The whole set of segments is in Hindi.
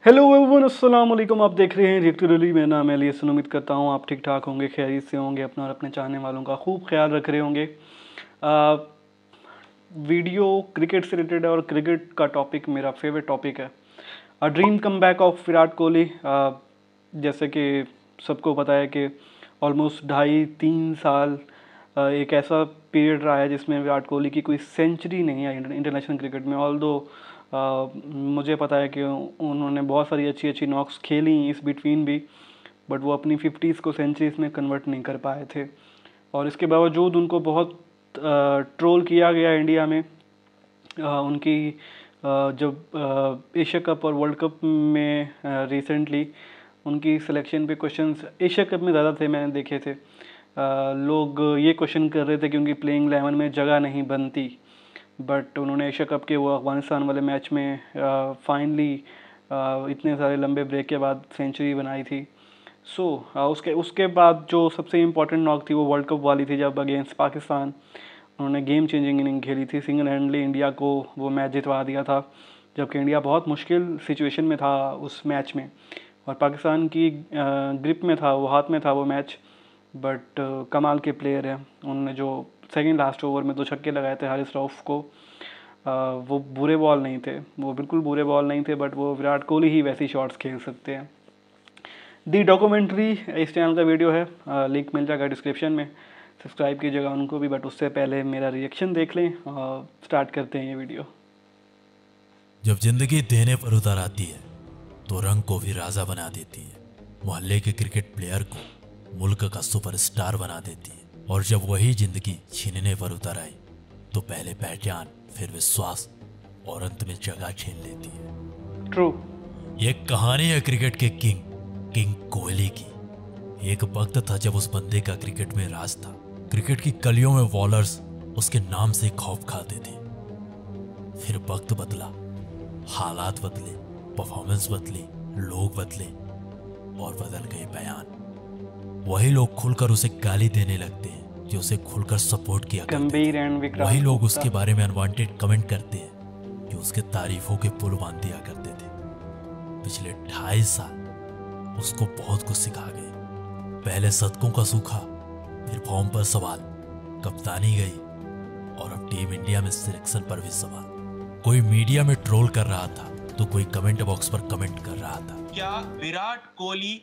हेलो एवरीवन, अस्सलाम वालेकुम। आप देख रहे हैं रिएक्टिवली। मेरा नाम है एलियस। उम्मीद करता हूँ आप ठीक ठाक होंगे, खैरियत से होंगे, अपना और अपने चाहने वालों का खूब ख्याल रख रहे होंगे। वीडियो क्रिकेट से रिलेटेड है और क्रिकेट का टॉपिक मेरा फेवरेट टॉपिक है। Dream comeback of Virat Kohli. जैसे कि सबको पता है कि ऑलमोस्ट 2.5-3 साल एक ऐसा पीरियड रहा है जिसमें विराट कोहली की कोई सेंचुरी नहीं आई इंटरनेशनल क्रिकेट में। ऑल्दो मुझे पता है कि उन्होंने बहुत सारी अच्छी अच्छी नॉक्स खेली इस बिटवीन भी, बट वो अपनी 50s को सेंचुरीज में कन्वर्ट नहीं कर पाए थे। और इसके बावजूद उनको बहुत ट्रोल किया गया इंडिया में। उनकी जब एशिया कप और वर्ल्ड कप में रिसेंटली उनकी सिलेक्शन पे क्वेश्चंस एशिया कप में ज़्यादा थे, मैंने देखे थे। लोग ये क्वेश्चन कर रहे थे कि उनकी प्लेइंग 11 में जगह नहीं बनती, बट उन्होंने एशिया कप के वो अफगानिस्तान वाले मैच में फाइनली इतने सारे लंबे ब्रेक के बाद सेंचुरी बनाई थी। उसके बाद जो सबसे इम्पोर्टेंट नॉक थी वो वर्ल्ड कप वाली थी, जब अगेंस्ट पाकिस्तान उन्होंने गेम चेंजिंग इनिंग खेली थी। सिंगल हैंडली इंडिया को वो मैच जितवा दिया था, जबकि इंडिया बहुत मुश्किल सिचुएशन में था उस मैच में और पाकिस्तान की ग्रिप में था, वो हाथ में था वो मैच। बट कमाल के प्लेयर हैं, उन्होंने जो सेकंड लास्ट ओवर में 2 छक्के लगाए थे हारिस रऊफ को। वो बुरे बॉल नहीं थे, वो बिल्कुल बुरे बॉल नहीं थे, बट वो विराट कोहली ही वैसी शॉट्स खेल सकते हैं। दी डॉक्यूमेंट्री इस चैनल का वीडियो है, लिंक मिल जाएगा डिस्क्रिप्शन में। सब्सक्राइब कीजिएगा उनको भी, बट उससे पहले मेरा रिएक्शन देख लें और स्टार्ट करते हैं ये वीडियो। जब जिंदगी देने पर उतर आती है तो रंग को भी राजा बना देती है। मोहल्ले के क्रिकेट प्लेयर को मुल्क का सुपरस्टार बना देती है। और जब वही जिंदगी छीनने पर उतर आई तो पहले पहचान, फिर विश्वास और अंत में जगह छीन लेती है। ट्रू। ये कहानी है क्रिकेट के किंग कोहली की। एक वक्त था जब उस बंदे का क्रिकेट में राज था। क्रिकेट की गलियों में बॉलर्स उसके नाम से खौफ खाते थे। फिर वक्त बदला, हालात बदले, परफॉर्मेंस बदली, लोग बदले और बदल गए बयान। वही लोग खुलकर उसे गाली देने लगते हैं जो उसे खुलकर सपोर्ट किया करते थे। वही लोग उसके बारे में अनवांटेड कमेंट करते हैं जो उसके तारीफों के पुल बांध दिया करते थे। पिछले 2.5 साल उसको बहुत कुछ सिखा गए। पहले शतकों का सूखा, फिर फॉर्म पर सवाल, कप्तानी गई और अब टीम इंडिया में सिलेक्शन पर भी सवाल। कोई मीडिया में ट्रोल कर रहा था तो कोई कमेंट बॉक्स पर कमेंट कर रहा था। क्या विराट कोहली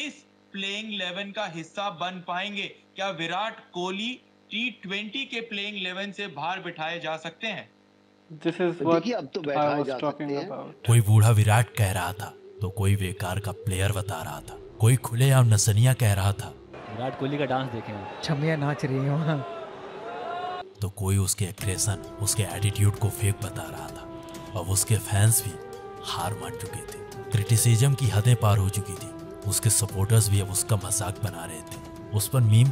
इस प्लेइंग 11 का हिस्सा बन पाएंगे? क्या विराट कोहली T20 के प्लेइंग 11 से बाहर बिठाए जा सकते हैं? देखिए अब तो बैठाए जा सकते हैं। कोई बूढ़ा विराट कह रहा था तो कोई बेकार का प्लेयर बता रहा था। कोई खुलेआम नसनिया कह रहा था। विराट कोहली का डांस देखें, छमिया नाच रही है वहाँ। तो कोई उसके एग्रेशन, उसके एटीट्यूड को फेक बता रहा था। अब उसके फैंस भी हार मान चुके थे। क्रिटिसिज्म की हदें पार हो चुकी थी। उसके सपोर्टर्स भी अब उसका मजाक बना रहे थे। उस पर मीम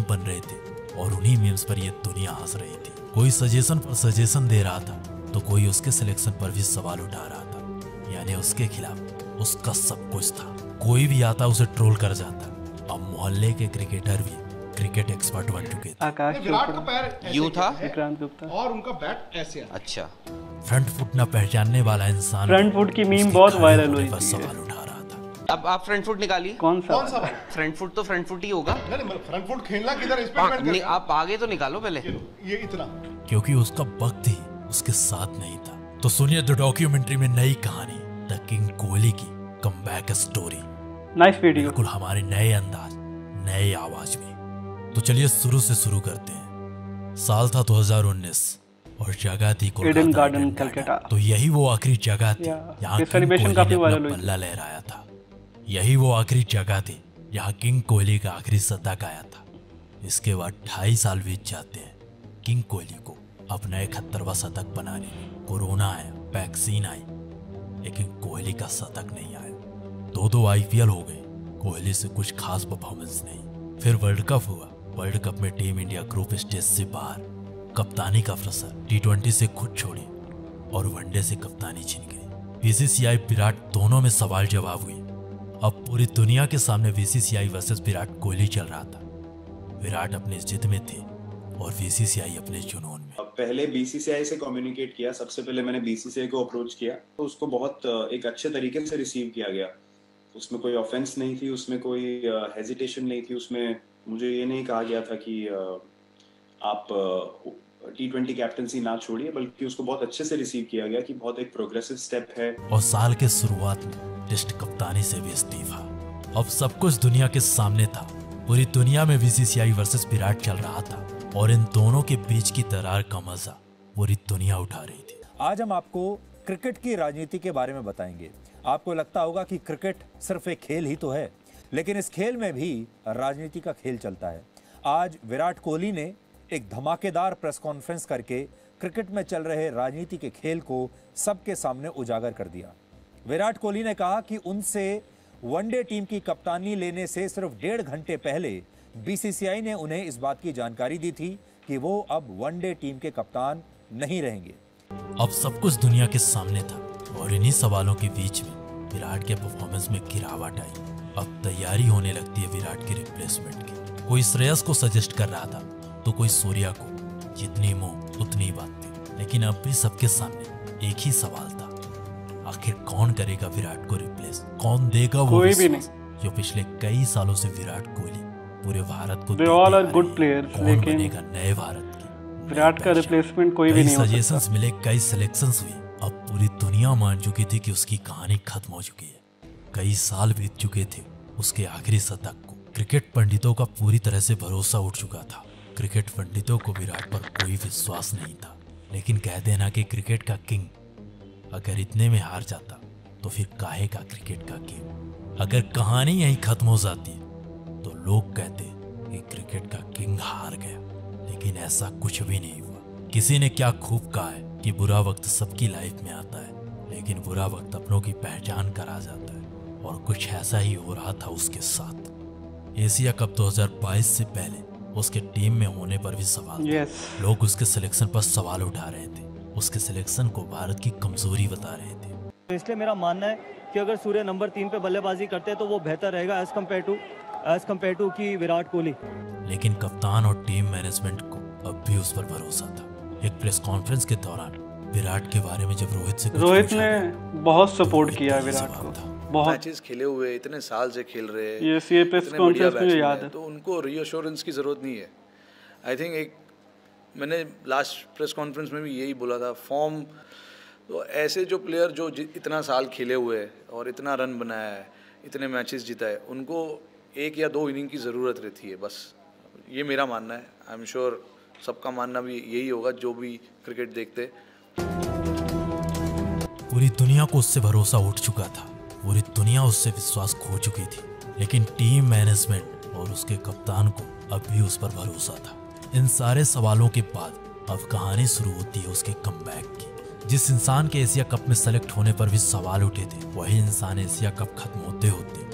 बन रहे थे और उन्हीं मीम्स पर ये दुनिया हंस रही थी। कोई सजेशन पर सजेशन दे रहा था तो कोई उसके सिलेक्शन पर भी सवाल उठा रहा था। यानी उसके खिलाफ उसका सब कुछ था। कोई भी आता उसे ट्रोल कर जाता। अब मोहल्ले के क्रिकेटर भी क्रिकेट एक्सपर्ट बन चुके थे। विराट का पैर यूं था और उनका बैट ऐसे है। अच्छा, फ्रंट फुट न पहचानने वाला इंसान फ्रंट फुट की मीम बहुत वायरल हुई थी। सवाल उठा रहा था। अब आप फ्रंट फुट निकालिए। कौन सा फ्रंट फुट तो फ्रंट फुट ही होगा। नहीं, फ्रंट फुट खेलना किधर इस पे नहीं, आप आगे तो निकालो पहले। ये इतना, क्योंकि उसका वक्त ही उसके साथ नहीं था। तो सुनिए द डॉक्यूमेंट्री में नई कहानी, द किंग कोहली की कमबैक स्टोरी। नाइस वीडियो, बिल्कुल हमारे नए अंदाज, नए आवाज में। तो चलिए शुरू से शुरू करते हैं। साल था 2019 और जगह थी ईडन गार्डन कलकत्ता। तो यही वो आखिरी जगह थी यहाँ सेलिब्रेशन काफी वायरल हुई। पल्ला लहराया था। यही वो आखिरी जगह थी यहाँ किंग कोहली का आखिरी शतक आया था। इसके बाद 2.5 साल बीत जाते हैं किंग कोहली को अपना 71वां शतक बनाने में। कोरोना आया, वैक्सीन आई, लेकिन कोहली का शतक नहीं आया। 2 IPL हो गए, कोहली से कुछ खास परफॉर्मेंस नहीं। फिर वर्ल्ड कप हुआ। वर्ल्ड कप में टीम इंडिया ग्रुप स्टेज से बाहर। कप्तानी का प्रेशर, T20 से खुद छोड़ी और वनडे से कप्तानी छिन गई। BCCI विराट दोनों में सवाल जवाब हुई। अब पूरी दुनिया के सामने BCCI वर्सेस विराट कोहली चल रहा था। विराट अपनी जिद में थे और बीसीसीआई अपने जुनून में। पहले बीसीसीआई से कम्युनिकेट किया, सबसे पहले मैंने बीसीसीआई को अप्रोच किया, तो उसको बहुत एक अच्छे तरीके से रिसीव किया गया। उसमें कोई ऑफेंस नहीं थी, उसमें कोई हेजिटेशन नहीं थी, उसमें मुझे ये नहीं कहा गया था कि आप T20 कैप्टनसी ना छोड़िए, बल्कि उसको बहुत अच्छे से रिसीव किया गया कि बहुत एक प्रोग्रेसिव स्टेप है। और साल के शुरुआत में टेस्ट कप्तानी से भी इस्तीफा। अब सब कुछ दुनिया के सामने था। पूरी दुनिया में बीसीसीआई वर्सेस विराट चल रहा था और इन दोनों के बीच की दरार का मजा पूरी दुनिया उठा रही थी। आज हम आपको क्रिकेट की राजनीति के बारे में बताएंगे। आपको लगता होगा कि क्रिकेट सिर्फ एक खेल ही तो है, लेकिन इस खेल में भी राजनीति का खेल चलता है। आज विराट कोहली ने एक धमाकेदार प्रेस कॉन्फ्रेंस करके क्रिकेट में चल रहे राजनीति के खेल को सबके सामने उजागर कर दिया। विराट कोहली ने कहा कि उनसे वनडे टीम की कप्तानी लेने से सिर्फ 1.5 घंटे पहले बीसीसीआई ने उन्हें इस बात की जानकारी दी थी कि वो अब वनडे टीम के कप्तान नहीं रहेंगे। अब सब कुछ दुनिया के सामने था और इन्हीं सवालों के बीच में विराट के परफॉर्मेंस में गिरावट आई। अब तैयारी होने लगती है विराट के रिप्लेसमेंट की। कोई श्रेयस को सजेस्ट कर रहा था तो कोई सूर्या को। जितनी मुंह उतनी बात थी, लेकिन अब भी सबके सामने एक ही सवाल था, आखिर कौन करेगा विराट को रिप्लेस? कौन देगा वो विश्वास जो पिछले कई सालों से विराट कोहली पूरे भारत को गुड प्लेयर्स, लेकिन बनेगा नए भारत की? विराट का रिप्लेसमेंट कोई भी नहीं हो सकता। सजेशंस मिले, कई सिलेक्शंस हुई। अब पूरी दुनिया मान चुकी थी कि उसकी कहानी खत्म हो चुकी है। कई साल बीत चुके थे उसके आखिरी शतक को। क्रिकेट पंडितों का पूरी तरह से भरोसा उठ चुका था। क्रिकेट पंडितों को विराट पर कोई विश्वास नहीं था, लेकिन कह देना कि क्रिकेट का किंग अगर इतने में हार जाता तो फिर काहे का क्रिकेट का किंग? अगर कहानी यहीं खत्म हो जाती तो लोग कहते कि क्रिकेट का किंग हार गया, लेकिन ऐसा कुछ भी नहीं हुआ। किसी ने क्या खूब कहा है कि बुरा वक्त सबकी लाइफ में आता है, लेकिन बुरा वक्त अपनों की पहचान कर आ जाता है, और कुछ ऐसा ही हो रहा था उसके साथ। एशिया कप 2022 से पहले उसके टीम में होने पर भी सवाल थे। लोग उसके सिलेक्शन पर सवाल उठा रहे थे, उसके सिलेक्शन को भारत की कमजोरी बता रहे थे। तो इसलिए मेरा मानना है कि अगर सूर्य नंबर 3 पे बल्लेबाजी करते हैं तो वो बेहतर रहेगा एज कम्पेयर टू की विराट कोहली। लेकिन कप्तान और टीम मैनेजमेंट को अब भी उस पर भरोसा था। एक प्रेस कॉन्फ्रेंस के दौरान विराट के बारे में जब रोहित ने बहुत सपोर्ट किया विराट को। बहुत मैचेस खेले हुए, इतने साल से खेल रहे हैं, ये प्रेस कॉन्फ्रेंस मुझे याद है। तो उनको रीअश्योरेंस की जरूरत नहीं है। आई थिंक मैंने लास्ट प्रेस कॉन्फ्रेंस में भी यही बोला था, फॉर्म तो ऐसे जो प्लेयर जो इतना साल खेले हुए हैं और इतना रन बनाया है, इतने मैचेस जीता है, उनको 1 या 2 इनिंग की ज़रूरत रहती है बस। ये मेरा मानना है। आई एम श्योर सबका मानना भी यही होगा जो भी क्रिकेट देखते। पूरी दुनिया को उससे भरोसा उठ चुका था, पूरी दुनिया उससे विश्वास खो चुकी थी, लेकिन टीम मैनेजमेंट और उसके कप्तान को अब भी उस पर भरोसा था। इन सारे सवालों के बाद अब कहानी शुरू होती है उसके कमबैक की। जिस इंसान के एशिया कप में सेलेक्ट होने पर भी सवाल उठे थे, वही इंसान एशिया कप खत्म होते होते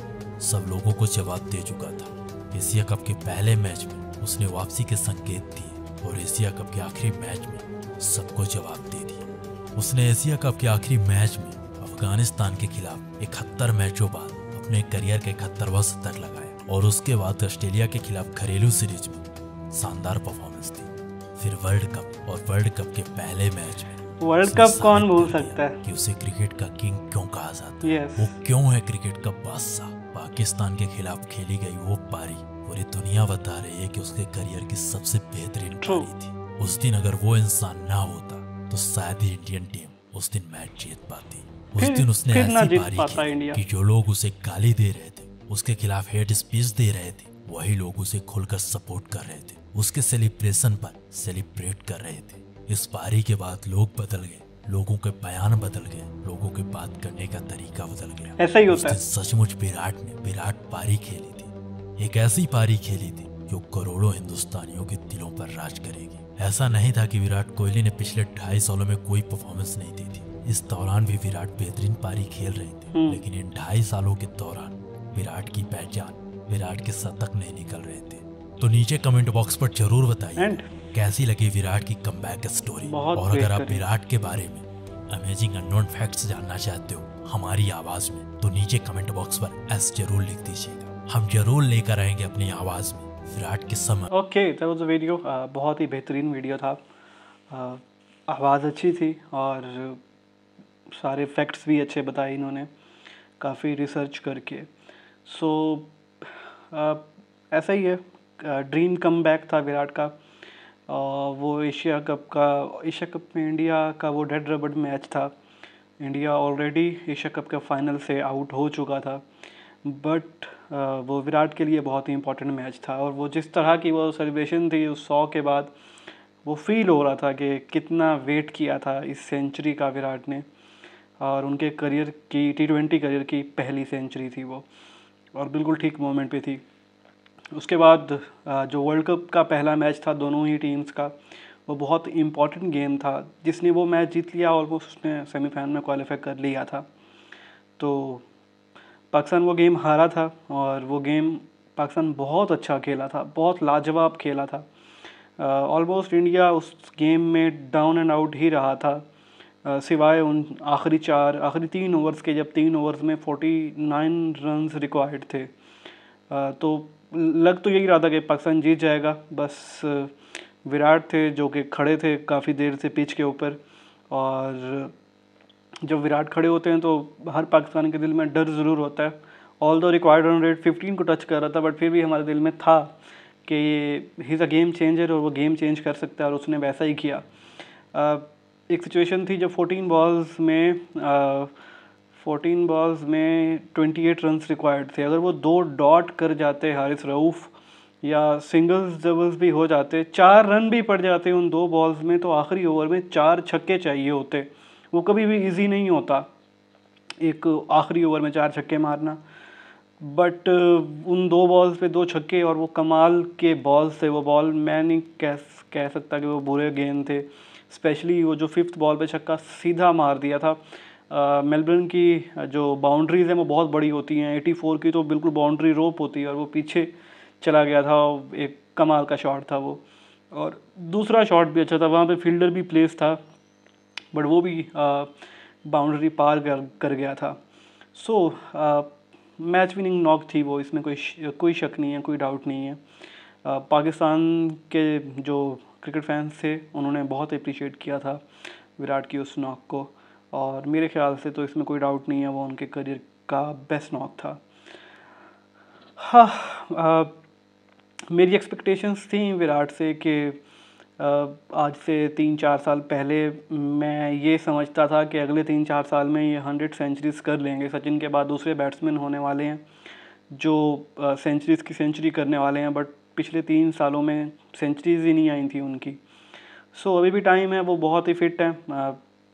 सब लोगों को जवाब दे चुका था। एशिया कप के पहले मैच में उसने वापसी के संकेत दिए और एशिया कप के आखिरी मैच में सबको जवाब दे दिया। उसने एशिया कप के आखिरी मैच में अफगानिस्तान के खिलाफ 71 मैचों बाद अपने करियर का 71वां शतक लगाया, और उसके बाद ऑस्ट्रेलिया के खिलाफ घरेलू सीरीज में शानदार परफॉर्मेंस दी। फिर वर्ल्ड कप, और वर्ल्ड कप के पहले मैच में वर्ल्ड कप कौन भूल सकता है कि उसे क्रिकेट का किंग क्यों कहा जाता है। yes. वो क्यों है क्रिकेट का बादशाह। पाकिस्तान के खिलाफ खेली गई वो पारी पूरी दुनिया बता रही है कि उसके करियर की सबसे बेहतरीन पारी थी। उस दिन अगर वो इंसान ना होता तो शायद ही इंडियन टीम उस दिन मैच जीत पाती। उस दिन उसने ऐसी पारी खेली कि जो लोग उसे गाली दे रहे थे, उसके खिलाफ हेट स्पीच दे रहे थे, वही लोग उसे खुलकर सपोर्ट कर रहे थे, उसके सेलिब्रेशन पर सेलिब्रेट कर रहे थे। इस पारी के बाद लोग बदल गए, लोगों के बयान बदल गए, लोगों के बात करने का तरीका बदल गया। ऐसा ही होता है। सचमुच विराट पारी खेली थी, एक ऐसी पारी खेली थी जो करोड़ों हिंदुस्तानियों के दिलों पर राज करेगी। ऐसा नहीं था कि विराट कोहली ने पिछले 2.5 सालों में कोई परफॉर्मेंस नहीं दी थी। इस दौरान भी विराट बेहतरीन पारी खेल रहे थे, लेकिन इन 2.5 सालों के दौरान विराट की पहचान, विराट के शतक नहीं निकल रहे थे। तो नीचे कमेंट बॉक्स पर जरूर बताइए कैसी लगी विराट की कमबैक स्टोरी। और अगर आप विराट के बारे में अमेजिंग अननोन फैक्ट्स जानना चाहते हो हमारी आवाज में, तो नीचे कमेंट बॉक्स पर एस जरूर लिख दीजिएगा। हम जरूर लेकर आएंगे अपनी आवाज में विराट के समय। Okay, that was a video, बहुत ही बेहतरीन वीडियो था। आवाज़ अच्छी थी और सारे फैक्ट्स भी अच्छे बताए इन्होंने, काफ़ी रिसर्च करके। सो ऐसा ही है, ड्रीम कमबैक था विराट का। वो एशिया कप में इंडिया का वो डेड रबड़ मैच था। इंडिया ऑलरेडी एशिया कप के फाइनल से आउट हो चुका था, बट वो विराट के लिए बहुत ही इम्पोर्टेंट मैच था। और वो जिस तरह की वो सेलिब्रेशन थी उस 100 के बाद, वो फील हो रहा था कि कितना वेट किया था इस सेंचुरी का विराट ने, और उनके करियर की T20 करियर की पहली सेंचुरी थी वो, और बिल्कुल ठीक मोमेंट पे थी। उसके बाद जो वर्ल्ड कप का पहला मैच था दोनों ही टीम्स का, वो बहुत इम्पॉर्टेंट गेम था। जिसने वो मैच जीत लिया ऑलमोस्ट उसने सेमीफाइनल में क्वालिफाई कर लिया था। तो पाकिस्तान वो गेम हारा था, और वो गेम पाकिस्तान बहुत अच्छा खेला था, बहुत लाजवाब खेला था। ऑलमोस्ट इंडिया उस गेम में डाउन एंड आउट ही रहा था, सिवाय उन आखिरी 3 ओवर्स के, जब 3 ओवर्स में 49 रन्स रिक्वायर्ड थे। तो लग तो यही रहा था कि पाकिस्तान जीत जाएगा, बस विराट थे जो कि खड़े थे काफ़ी देर से पिच के ऊपर। और जब विराट खड़े होते हैं तो हर पाकिस्तानी के दिल में डर ज़रूर होता है। ऑल्दो रिक्वायर्ड रन रेट 15 को टच कर रहा था, बट फिर भी हमारे दिल में था कि he is a game changer और वो गेम चेंज कर सकता है, और उसने वैसा ही किया। एक सिचुएशन थी जब 14 बॉल्स में 28 रन्स रिक्वायर्ड थे। अगर वो 2 डॉट कर जाते हारिस रऊफ़, या सिंगल्स डबल्स भी हो जाते, 4 रन भी पड़ जाते उन 2 बॉल्स में, तो आखिरी ओवर में 4 छक्के चाहिए होते। वो कभी भी इजी नहीं होता एक आखिरी ओवर में 4 छक्के मारना, बट उन 2 बॉल्स पे 2 छक्के, और वो कमाल के बॉल्स थे। वो बॉल मैं नहीं कह सकता कि वो बुरे गेंद थे। स्पेशली वो जो 5th बॉल पे छक्का सीधा मार दिया था। मेलबर्न की जो बाउंड्रीज़ हैं वो बहुत बड़ी होती हैं, 84 की तो बिल्कुल बाउंड्री रोप होती है, और वो पीछे चला गया था। एक कमाल का शॉट था वो, और दूसरा शॉट भी अच्छा था, वहाँ पे फील्डर भी प्लेस था, बट वो भी बाउंड्री पार कर गया था। सो मैच विनिंग नॉक थी वो, इसमें कोई शक नहीं है, कोई डाउट नहीं है। पाकिस्तान के जो क्रिकेट फैंस थे उन्होंने बहुत अप्रिशिएट किया था विराट की उस नॉक को, और मेरे ख्याल से तो इसमें कोई डाउट नहीं है वो उनके करियर का बेस्ट नॉक था। हाँ, मेरी एक्सपेक्टेशंस थी विराट से कि आज से 3-4 साल पहले मैं ये समझता था कि अगले 3-4 साल में ये 100 सेंचुरीज़ कर लेंगे। सचिन के बाद दूसरे बैट्समैन होने वाले हैं जो सेंचुरीज़ की सेंचुरी करने वाले हैं, बट पिछले 3 सालों में सेंचुरीज़ ही नहीं आई थी उनकी। सो अभी भी टाइम है, वो बहुत ही फिट हैं,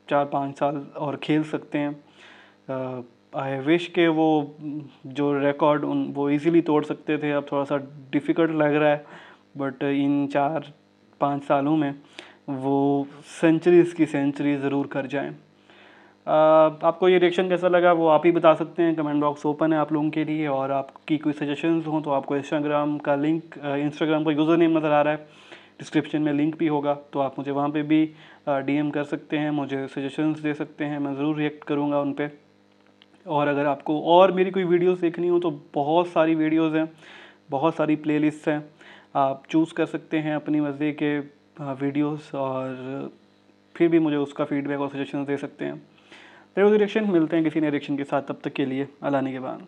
4-5 साल और खेल सकते हैं। आई विश के वो जो रिकॉर्ड वो इजीली तोड़ सकते थे। अब थोड़ा सा डिफ़िकल्ट लग रहा है, बट इन 4-5 सालों में वो सेंचुरीज़ की सेंचुरी ज़रूर कर जाएं। आपको ये रिएक्शन कैसा लगा वो आप ही बता सकते हैं, कमेंट बॉक्स ओपन है आप लोगों के लिए। और आपकी कोई सजेशंस हो तो आपको इंस्टाग्राम का लिंक, इंस्टाग्राम का यूज़र नेम नज़र आ रहा है, डिस्क्रिप्शन में लिंक भी होगा, तो आप मुझे वहाँ पे भी DM कर सकते हैं, मुझे सजेशंस दे सकते हैं, मैं ज़रूर रिएक्ट करूँगा उन पर। और अगर आपको और मेरी कोई वीडियोस देखनी हो तो बहुत सारी वीडियोस हैं, बहुत सारी प्लेलिस्ट हैं, आप चूज़ कर सकते हैं अपनी मर्ज़ी के वीडियोस, और फिर भी मुझे उसका फीडबैक और सजेशन दे सकते हैं। डायरेक्शन मिलते हैं किसी नए डायरेक्शन के साथ, तब तक के लिए अल्लाह निगहबान।